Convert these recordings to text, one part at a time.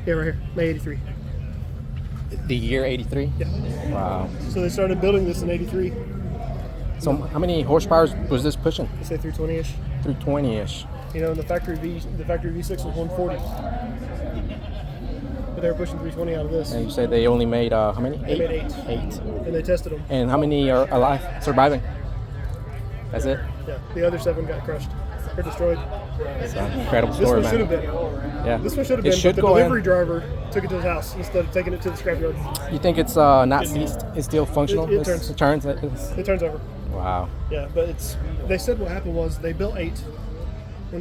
Yeah, right here, May '83. The year 83? Yeah. Wow. So they started building this in '83. So how many horsepower was this pushing? They say 320-ish. 320-ish. You know, and the factory V6 was 140. But they were pushing 320 out of this. And you said they only made how many? They made 8. 8. And they tested them. And how many are alive, surviving? That's it? Yeah. The other 7 got crushed or destroyed. It's an incredible This story, one should have man. been. Yeah. This one should have It been, should but the go in. delivery driver took it to his house instead of taking it to the scrapyard. You think it's not seized? It's still functional? It turns. It turns. It's- It turns over. Wow. Yeah, but they said what happened was they built 8. When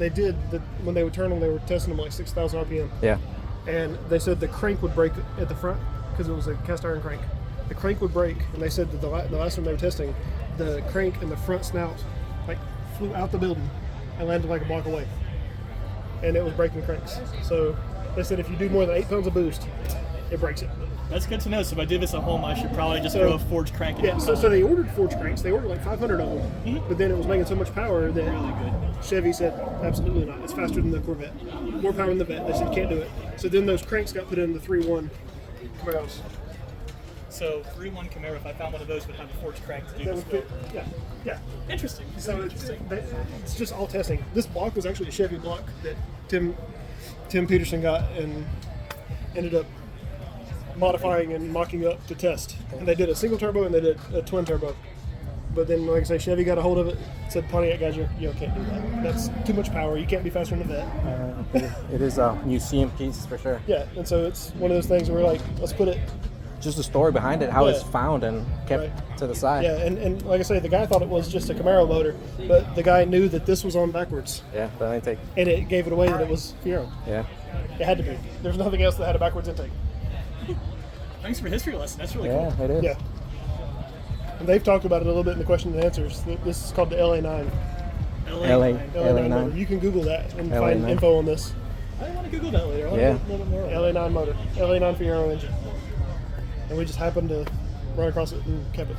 they would turn them, they were testing them like 6,000 RPM. Yeah. And they said the crank would break at the front because it was a cast iron crank. The crank would break, and they said that the last one they were testing, the crank and the front snout like flew out the building and landed like a block away, and it was breaking cranks. So they said if you do more than 8 pounds of boost, it breaks it. That's good to know. So if I do this at home, I should probably just So- throw a forged crank in Yeah, it. so they ordered forged cranks. They ordered like 500 of them, but then it was making so much power that Really good. Chevy said, absolutely not. It's faster than the Corvette. More power than the Vet. They said, you can't do it. So then those cranks got put in the 3.1 Camaros. So 3.1 Camaro, if I found one of those, would have a forged crank to do That this would build. fit. Yeah. Interesting. So it's just all testing. This block was actually a Chevy block that Tim Peterson got and ended up modifying and mocking up to test. And they did a single turbo and they did a twin turbo. But then, like I say, Chevy got a hold of it, said, Pontiac guys, you can't do that. That's too much power. You can't be faster than the Vet. It is a museum piece for sure. Yeah, and so it's one of those things where we're like, let's put it. Just the story behind it, how Yeah. it's found and kept Right. to the side. Yeah, and like I say, the guy thought it was just a Camaro motor, but the guy knew that this was on backwards, Yeah, but I think. and it gave it away that it was Fiero. Yeah. It had to be. There's nothing else that had a backwards intake. Thanks for a history lesson. That's really Yeah, cool. it is. Yeah. And they've talked about it a little bit in the question and answers. This is called the LA9. LA, LA9 motor. LA9. You can Google that and LA9. find info on this. I want to Google that later. I want Yeah. to know a little bit more. LA9 motor. LA9 Fiero engine. And we just happened to run across it and kept it.